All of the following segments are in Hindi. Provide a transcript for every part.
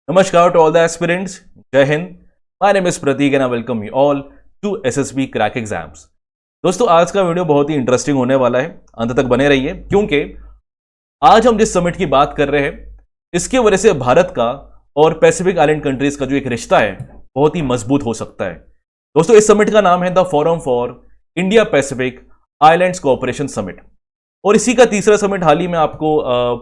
Namaskar to all the aspirants. Jai Hind. My name is Pratik and I welcome you all to SSB Crack Exams. दोस्तों आज का वीडियो बहुत ही इंटरेस्टिंग होने वाला है, अंत तक बने रहिए क्योंकि आज हम जिस समिट की बात कर रहे हैं इसकी वजह से भारत का और पैसिफिक आइलैंड कंट्रीज का जो एक रिश्ता है बहुत ही मजबूत हो सकता है। दोस्तों इस समिट का नाम है the forum for India Pacific islands cooperation summit और इसी का तीसरा समिट हाल ही में आपको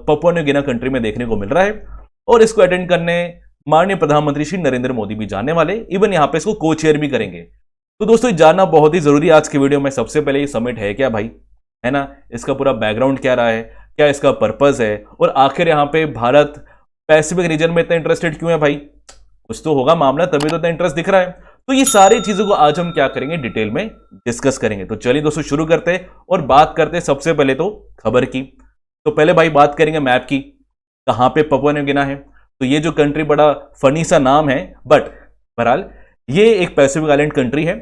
पपुआ न्यू गिनी कंट्री में देखने को मिल रहा है और इसको अटेंड करने माननीय प्रधानमंत्री श्री नरेंद्र मोदी भी जाने वाले, इवन यहां पे इसको को चेयर भी करेंगे। तो दोस्तों जानना बहुत ही जरूरी है आज के वीडियो में। सबसे पहले ये समिट है क्या भाई, है ना, इसका पूरा बैकग्राउंड क्या रहा है, क्या इसका पर्पस है और आखिर यहाँ पे भारत पैसिफिक रीजन में इतना इंटरेस्टेड क्यों है भाई, कुछ तो होगा मामला तभी तो इतना इंटरेस्ट दिख रहा है। तो ये सारी चीजों को आज हम क्या करेंगे, डिटेल में डिस्कस करेंगे। तो चलिए दोस्तों शुरू करते हैं और बात करते हैं सबसे पहले तो खबर की। तो पहले भाई बात करेंगे मैप की, कहां पे पपुआ न्यू गिनी है। तो ये जो कंट्री बड़ा फनी सा नाम है बट बहरहाल ये एक पैसिफिक आइलैंड कंट्री है,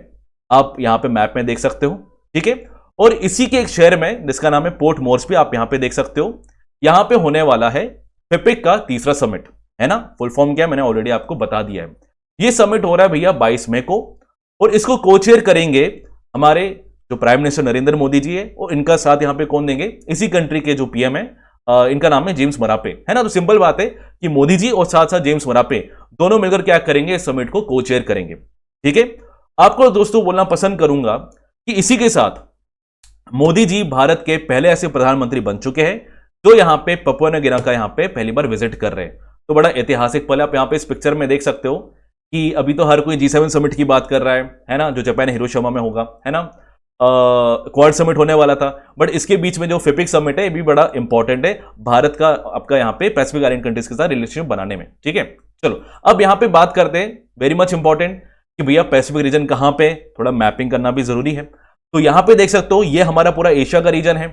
आप यहां पे मैप में देख सकते हो, ठीक है। और इसी के एक शहर में जिसका नाम है पोर्ट मोर्सबी, आप यहां पे देख सकते हो। यहां पे होने वाला है फिपिक का तीसरा समिट, है ना। फुल फॉर्म क्या मैंने ऑलरेडी आपको बता दिया है। ये समिट हो रहा है भैया 22 मई को और इसको को चेयर करेंगे हमारे जो प्राइम मिनिस्टर नरेंद्र मोदी जी है और इनका साथ यहां पे कौन देंगे, इसी कंट्री के जो पीएम है इनका नाम है जेम्स मरापे, है ना। तो सिंपल बात है कि मोदी जी और साथ साथ जेम्स मरापे दोनों मिलकर क्या करेंगे, इस समिट को को चेयर करेंगे, ठीक है। आपको दोस्तों बोलना पसंद करूंगा कि इसी के साथ मोदी जी भारत के पहले ऐसे प्रधानमंत्री बन चुके हैं जो यहां पे पपुआ न्यू गिनी का यहां पे पहली बार विजिट कर रहे हैं। तो बड़ा ऐतिहासिक पल, आप यहां पे इस पिक्चर में देख सकते हो कि अभी तो हर कोई G7 समिट की बात कर रहा है ना, जो जापान हिरोशिमा में होगा, है ना। क्वाड समिट होने वाला था बट इसके बीच में जो फिपिक समिट है ये भी बड़ा इंपॉर्टेंट है भारत का आपका यहां पे पैसिफिक आइलैंड कंट्रीज के साथ रिलेशनशिप बनाने में, ठीक है। चलो अब यहां पे बात करते हैं, वेरी मच इंपॉर्टेंट कि भैया पैसिफिक रीजन कहां पे, थोड़ा मैपिंग करना भी जरूरी है। तो यहां पे देख सकते हो ये हमारा पूरा एशिया का रीजन है,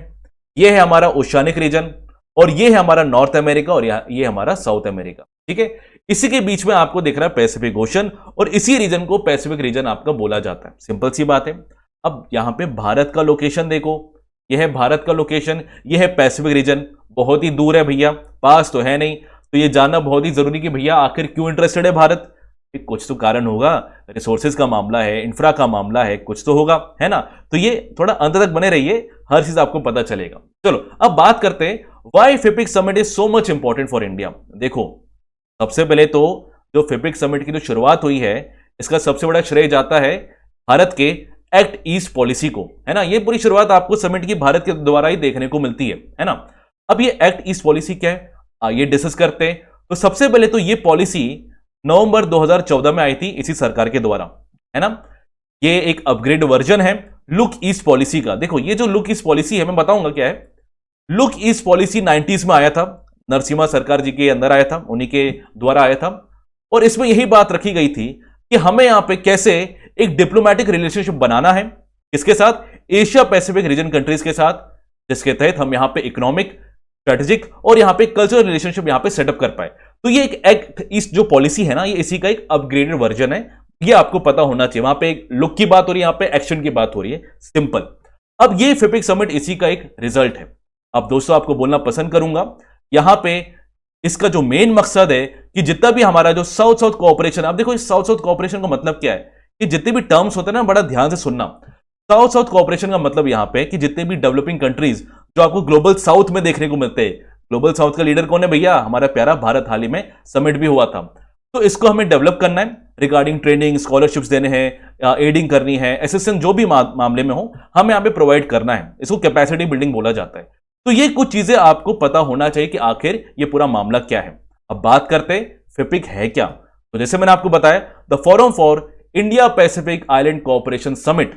ये है हमारा ओशियानिक रीजन और ये है हमारा नॉर्थ अमेरिका और ये हमारा साउथ अमेरिका, ठीक है। इसी के बीच में आपको दिख रहा है पैसिफिक ओशन और इसी रीजन को पैसिफिक रीजन आपका बोला जाता है। सिंपल सी बात है। अब यहां पे भारत का लोकेशन देखो, यह है भारत का लोकेशन, यह है पैसिफिक रीजन, बहुत ही दूर है भैया, पास तो है नहीं। तो ये जानना बहुत ही जरूरी कि भैया आखिर क्यों इंटरेस्टेड है भारत, कुछ तो कारण होगा, रिसोर्सेज का मामला है, इंफ्रा का मामला है, कुछ तो होगा, है ना। तो ये थोड़ा अंत तक बने रहिए, हर चीज आपको पता चलेगा। चलो अब बात करते हैं why FIPIC summit is so much important for India. देखो सबसे पहले तो जो फिपिक समिट की जो शुरुआत हुई है इसका सबसे बड़ा श्रेय जाता है भारत के एक्ट ईस्ट पॉलिसी को, है ना। ये पूरी शुरुआत आपको समिट की भारत के द्वारा ही देखने को मिलती है ना। अब ये एक्ट ईस्ट पॉलिसी क्या है ये डिस्कस करते हैं। तो सबसे पहले तो ये पॉलिसी नवंबर 2014 में आई थी इसी सरकार के द्वारा, है ना। ये एक अपग्रेड वर्जन है लुक ईस्ट पॉलिसी का। देखो ये जो लुक ईस्ट पॉलिसी है मैं बताऊंगा क्या है। लुक ईस्ट पॉलिसी 90s में आया था, नरसिम्हा सरकार जी के अंदर आया था, उन्हीं के द्वारा आया था और इसमें यही बात रखी गई थी कि हमें यहां पे कैसे एक डिप्लोमेटिक रिलेशनशिप बनाना है, किसके साथ, एशिया पैसिफिक रीजन कंट्रीज के साथ, जिसके तहत हम यहां पे इकोनॉमिक, स्ट्रेटेजिक और यहां पे कल्चरल रिलेशनशिप यहां पे सेटअप कर पाए। तो ये एक एक्ट ईस्ट जो पॉलिसी है ना, ये इसी का एक अपग्रेडेड वर्जन है, ये आपको पता होना चाहिए। वहां पे एक लुक की बात हो रही है, यहां पे एक्शन की बात हो रही है, सिंपल। अब ये फिपिक समिट इसी का एक रिजल्ट है। अब दोस्तों आपको बोलना पसंद करूंगा यहां पे इसका जो मेन मकसद है कि जितना भी हमारा जो साउथ साउथ कोऑपरेशन, अब देखो इस साउथ साउथ कोऑपरेशन का मतलब क्या है कि जितने भी टर्म्स होते हैं ना बड़ा ध्यान से सुनना। साउथ साउथ कोऑपरेशन का मतलब यहां पे कि जितने भी डेवलपिंग कंट्रीज जो आपको ग्लोबल साउथ में देखने को मिलते हैं, ग्लोबल साउथ का लीडर कौन है भैया, हमारा प्यारा भारत। हाल ही में समिट भी हुआ था। तो इसको हमें डेवलप करना है रिगार्डिंग ट्रेनिंग, स्कॉलरशिप्स देने हैं, एडिंग करनी है, असिस्टेंस जो भी मामले में हो हमें यहां पे प्रोवाइड करना है। इसको कैपेसिटी बिल्डिंग बोला जाता है। तो ये कुछ चीजें आपको पता होना चाहिए कि आखिर ये पूरा मामला क्या है। अब बात करते हैं फिपिक है क्या। तो जैसे मैंने आपको बताया the forum for India Pacific island cooperation summit,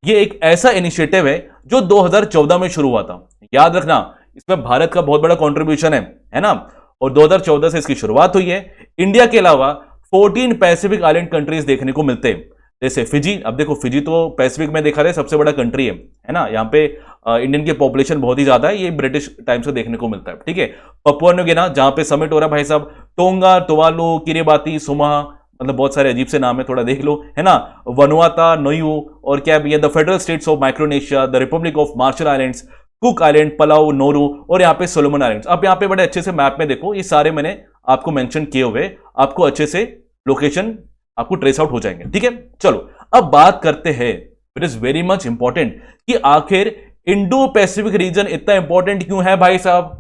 ये एक ऐसा इनिशिएटिव है जो 2014 में शुरू हुआ था। याद रखना इसमें भारत का बहुत बड़ा कंट्रीब्यूशन है ना। और 2014 से इसकी शुरुआत हुई है। इंडिया के अलावा 14 पैसिफिक आइलैंड कंट्रीज देखने को मिलते हैं, जैसे फिजी। अब देखो फिजी तो पैसिफिक में देखा जाए सबसे बड़ा कंट्री है ना। यहाँ पे इंडियन की पॉपुलेशन बहुत ही ज्यादा है, ये ब्रिटिश टाइम से देखने को मिलता है, ठीक है। पपुआ न्यू गिनी जहां पे समिट हो रहा है भाई साहब, टोंगा, तुवालू, किरिबाती, सुमाह, मतलब बहुत सारे अजीब से नाम है, थोड़ा देख लो, है ना। वनुआता, नोयू और क्या भी है, the federal states of Micronesia, the Republic of Marshall Islands, cook island, Palau, Nauru और यहाँ पे सोलोमन आइलैंड्स। अब यहाँ पे बड़े अच्छे से मैप में देखो, ये सारे मैंने आपको मेंशन किए हुए आपको अच्छे से लोकेशन आपको ट्रेस आउट हो जाएंगे। ठीक है, चलो अब बात करते हैं, it is very much important कि आखिर इंडो पैसिफिक रीजन इतना इंपॉर्टेंट क्यों है भाई साहब।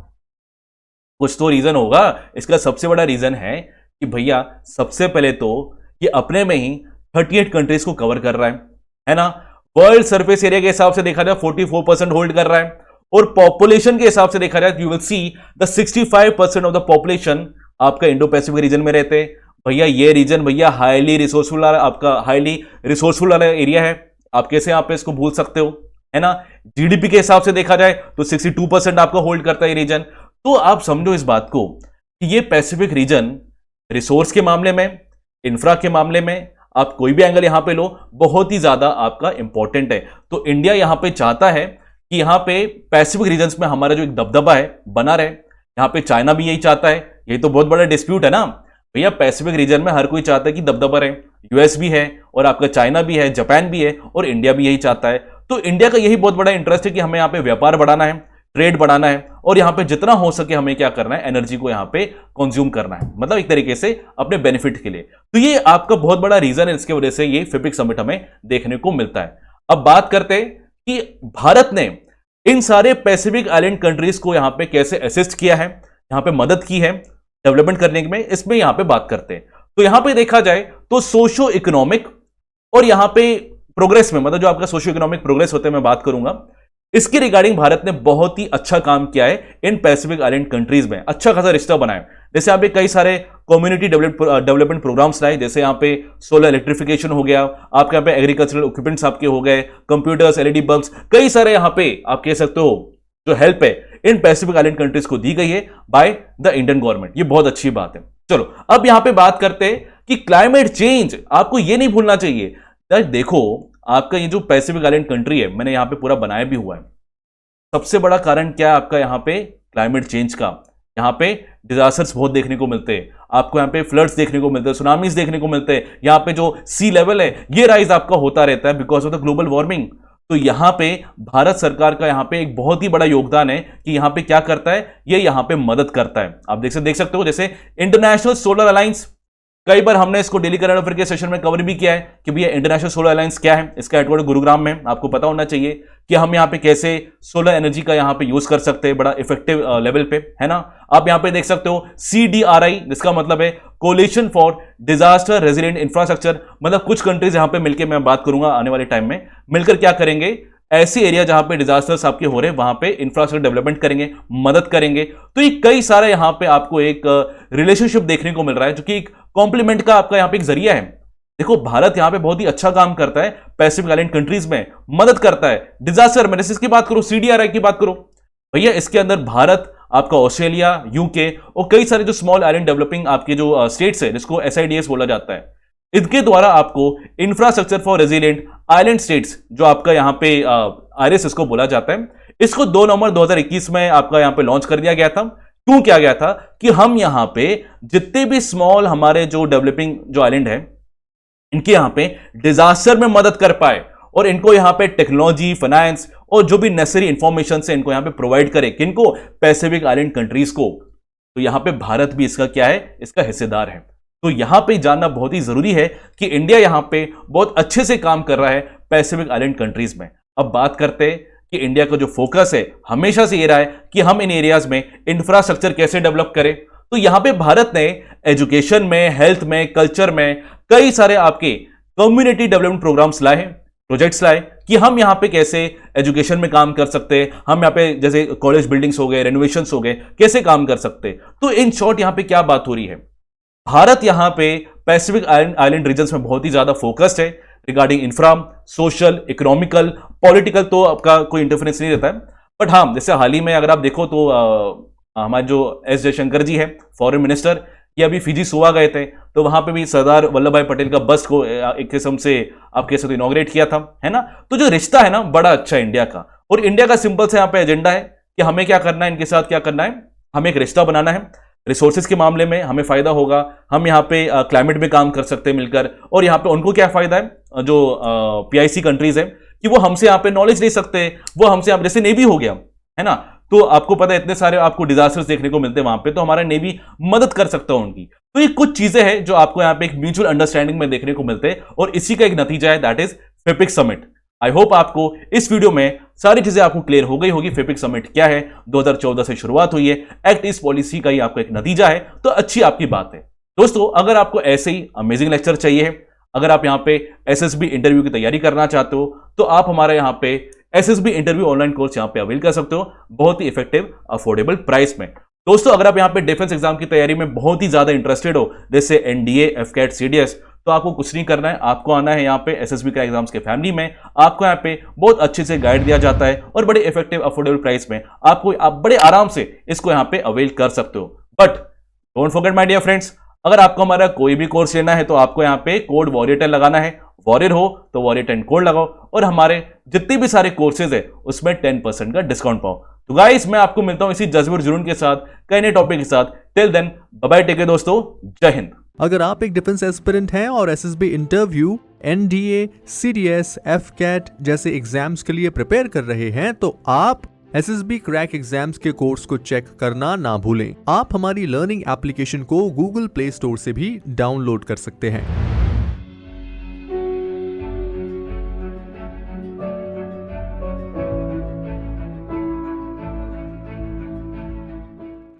कुछ तो रीजन होगा। इसका सबसे बड़ा रीजन है कि भैया सबसे पहले तो ये अपने में ही 38 कंट्रीज को कवर कर रहा है ना। वर्ल्ड सरफेस एरिया के हिसाब से देखा जाए 44% होल्ड कर रहा है, और पॉपुलेशन के हिसाब से देखा जाए you will see the 65% of the population आपका इंडो पैसिफिक रीजन में रहते हैं। भैया ये रीजन भैया हाईली रिसोर्सफुल आपका हाईली रिसोर्सफुल वाला एरिया है। आप कैसे आप इसको भूल सकते हो, है ना। जीडीपी के हिसाब से देखा जाए तो 62% आपका होल्ड करता है ये रीजन। तो आप समझो इस बात को कि ये पैसिफिक रीजन रिसोर्स के मामले में, इंफ्रा के मामले में, आप कोई भी एंगल यहां पे लो, बहुत ही ज्यादा आपका इंपॉर्टेंट है। तो इंडिया यहां पे चाहता है कि यहां पे पैसिफिक रीजन्स में हमारा जो एक दबदबा है बना रहे। यहां पे चाइना भी यही चाहता है, यही तो बहुत बड़ा डिस्प्यूट है ना भैया। पैसिफिक रीजन में हर कोई चाहता है कि दबदबा रहे। यूएस भी है और आपका चाइना भी है, जापान भी है, और इंडिया भी यही चाहता है। तो इंडिया का यही बहुत बड़ा इंटरेस्ट है कि हमें यहां पे व्यापार बढ़ाना है, ट्रेड बढ़ाना है, और यहां पे जितना हो सके हमें क्या करना है, एनर्जी को यहां पे कंज्यूम करना है, मतलब एक तरीके से अपने बेनिफिट के लिए। तो ये आपका बहुत बड़ा रीजन है, इसके वजह से ये फिपिक समिट हमें देखने को मिलता है। अब बात करते हैं कि भारत ने इन सारे पैसिफिक आइलैंड कंट्रीज को यहां पे कैसे असिस्ट किया है, यहां पे मदद की है डेवलपमेंट करने में, इसमें यहां पे बात करते हैं। तो यहां पे देखा जाए तो सोशो इकोनॉमिक और यहां पे प्रोग्रेस में, मतलब जो आपका सोशो इकोनॉमिक प्रोग्रेस होते हैं मैं बात करूंगा, इसके रिगार्डिंग भारत ने बहुत ही अच्छा काम किया है इन पैसिफिक आइलैंड कंट्रीज में, अच्छा खासा रिश्ता बनाया। जैसे यहाँ पे कई सारे कम्युनिटी डेवलपमेंट प्रोग्राम्स लाए, जैसे यहाँ पे सोलर इलेक्ट्रिफिकेशन हो गया, आपके यहाँ पे एग्रीकल्चरल इक्विपमेंट्स आपके हो गए, कंप्यूटर्स, एलईडी बल्ब्स, कई सारे यहाँ पे आप कह सकते हो जो हेल्प है इन पैसिफिक आइलैंड कंट्रीज को दी गई है बाय द इंडियन गवर्नमेंट। ये बहुत अच्छी बात है। चलो अब यहां पे बात करते हैं कि क्लाइमेट चेंज, आपको ये नहीं भूलना चाहिए। देखो आपका ये जो पैसिफिक आइलैंड कंट्री है, मैंने यहां पे पूरा बनाया भी हुआ है। सबसे बड़ा कारण क्या है आपका यहाँ पे क्लाइमेट चेंज का। यहाँ पे डिजास्टर्स बहुत देखने को मिलते हैं, आपको यहाँ पे फ्लड्स देखने को मिलते हैं, सुनामीज देखने को मिलते हैं। यहाँ पे जो सी लेवल है ये राइज आपका होता रहता है because of the global warming. तो यहाँ पे भारत सरकार का यहाँ पे एक बहुत ही बड़ा योगदान है कि यहाँ पे क्या करता है, ये यहाँ पे मदद करता है। आप देख सकते हो जैसे इंटरनेशनल सोलर अलायंस, कई बार हमने इसको डेली करंट अफेयर के सेशन में कवर भी किया है कि भैया इंटरनेशनल सोलर अलायंस क्या है। इसका हेडक्वार्टर गुरुग्राम में, आपको पता होना चाहिए कि हम यहाँ पे कैसे सोलर एनर्जी का यहाँ पे यूज कर सकते हैं बड़ा इफेक्टिव लेवल पे, है ना। आप यहाँ पे देख सकते हो CDRI, जिसका मतलब है coalition for disaster resilient infrastructure, मतलब कुछ कंट्रीज यहाँ पे मिलकर, मैं बात करूंगा आने वाले टाइम में, मिलकर क्या करेंगे, ऐसी एरिया जहां पे डिजास्टर्स आपके हो रहे हैं वहां पे इंफ्रास्ट्रक्चर डेवलपमेंट करेंगे, मदद करेंगे। तो ये कई सारे यहां पे आपको एक रिलेशनशिप देखने को मिल रहा है जो कि एक कॉम्प्लीमेंट का आपका यहां पे एक जरिया है। देखो भारत यहां पे बहुत ही अच्छा काम करता है, पैसिफिक आइलैंड कंट्रीज में मदद करता है डिजास्टर में। जैसे इसकी बात करो, CDRI की बात करो भैया, इसके अंदर भारत, आपका ऑस्ट्रेलिया, यूके और कई सारे जो स्मॉल आइलैंड डेवलपिंग आपके जो स्टेट्स है, जिसको SIDS बोला जाता है, इनके द्वारा आपको infrastructure for resilient island states, जो आपका यहां पे IRIS इसको बोला जाता है, इसको 2 नवंबर 2021 में आपका यहां पे लॉन्च कर दिया गया था। क्यों किया गया था कि हम यहां पे जितने भी स्मॉल हमारे जो डेवलपिंग जो आइलैंड है, इनके यहां पे डिजास्टर में मदद कर पाए और इनको यहां पे टेक्नोलॉजी, फाइनेंस और जो भी नेसेसरी इंफॉर्मेशन से इनको यहां पे प्रोवाइड करे, किनको, पैसिफिक आइलैंड कंट्रीज को। तो यहां पे भारत भी इसका क्या है, इसका हिस्सेदार है। तो यहां पे जानना बहुत ही जरूरी है कि इंडिया यहां पे बहुत अच्छे से काम कर रहा है पैसिफिक आइलैंड कंट्रीज में। अब बात करते हैं कि इंडिया का जो फोकस है हमेशा से ये रहा है कि हम इन एरियाज में इंफ्रास्ट्रक्चर कैसे डेवलप करें। तो यहां पे भारत ने एजुकेशन में, हेल्थ में, कल्चर में कई सारे आपके कम्युनिटी डेवलपमेंट प्रोग्राम्स लाए हैं, प्रोजेक्ट्स लाए कि हम यहां पे कैसे एजुकेशन में काम कर सकते हैं, हम यहां पे जैसे कॉलेज बिल्डिंग्स हो गए, रेनोवेशंस हो गए, कैसे काम कर सकते हैं। तो इन शॉर्ट यहां पे क्या बात हो रही है, भारत यहां पे पैसिफिक आइलैंड रीजन्स में बहुत ही ज्यादा फोकस्ड है regarding infra, social, economical, political तो आपका कोई इंटरफेरेंस नहीं रहता है। बट हाँ, जैसे हाल ही में अगर आप देखो तो हमारे जो S जयशंकर जी है फॉरेन मिनिस्टर, ये अभी फिजी सोवा गए थे, तो वहां पे भी सरदार वल्लभ भाई पटेल का बस को एक किस्म से आप कह सकते इनॉग्रेट किया था, है ना। तो जो रिश्ता है ना बड़ा अच्छा है इंडिया का, और इंडिया का सिंपल से यहाँ पे एजेंडा है कि हमें क्या करना है, इनके साथ क्या करना है, हमें एक रिश्ता बनाना है। रिसोर्सेज के मामले में हमें फायदा होगा, हम यहाँ पे क्लाइमेट में काम कर सकते हैं मिलकर, और यहाँ पे उनको क्या फायदा है जो PIC कंट्रीज है कि वो हमसे यहाँ पे नॉलेज ले सकते हैं, वो हमसे यहाँ जैसे नेवी हो गया, है ना। तो आपको पता है इतने सारे आपको डिजास्टर्स देखने को मिलते हैं वहां पे, तो हमारा नेवी मदद कर सकता है उनकी। तो ये कुछ चीजें हैं जो आपको यहाँ पे एक म्यूचुअल अंडरस्टैंडिंग में देखने को मिलते हैं, और इसी का एक नतीजा है, that is FIPIC summit. I hope आपको इस वीडियो में सारी चीजें आपको क्लियर हो गई होगी। फेपिक समिट क्या है, 2014 से शुरुआत हुई है, एक्ट ईस्ट पॉलिसी का ही आपको एक नतीजा है, तो अच्छी आपकी बात है। दोस्तों, अगर आपको ऐसे ही अमेजिंग लेक्चर चाहिए, अगर आप यहाँ पे एसएसबी इंटरव्यू की तैयारी करना चाहते हो, तो आप हमारे यहाँ पे एसएसबी इंटरव्यू ऑनलाइन कोर्स यहाँ पे अवेल कर सकते हो, बहुत ही इफेक्टिव अफोर्डेबल प्राइस में। दोस्तों, अगर आप यहाँ पे डिफेंस एग्जाम की तैयारी में बहुत ही ज्यादा इंटरेस्टेड हो, जैसे एनडीए, एफकेट, सीडीएस, तो आपको कुछ नहीं करना है, आपको आना है यहाँ पे एसएसबी क्रैक एग्जाम्स के फैमिली में। आपको यहाँ पे बहुत अच्छे से गाइड दिया जाता है और बड़े इफेक्टिव अफोर्डेबल प्राइस में आप बड़े आराम से इसको यहाँ पे अवेल कर सकते हो। But don't forget my dear friends, अगर आपको हमारा कोई भी कोर्स लेना है तो आपको यहाँ पे कोड वॉरियर 10 लगाना है। वॉरियर हो तो वॉरियर 10 कोड लगाओ और हमारे जितने भी सारे कोर्सेज है उसमें 10% का डिस्काउंट पाओ। तो गाइस, मैं आपको मिलता हूं इसी जज्बे और जुनून के साथ कई नए टॉपिक के साथ। Till then bye bye, take care दोस्तों, जय हिंद। अगर आप एक डिफेंस एस्पिरेंट हैं और एसएसबी इंटरव्यू, एनडीए, सीडीएस, एफकेट जैसे एग्जाम्स के लिए प्रिपेयर कर रहे हैं, तो आप एसएसबी क्रैक एग्जाम्स के कोर्स को चेक करना ना भूलें। आप हमारी लर्निंग एप्लीकेशन को गूगल प्ले स्टोर से भी डाउनलोड कर सकते हैं।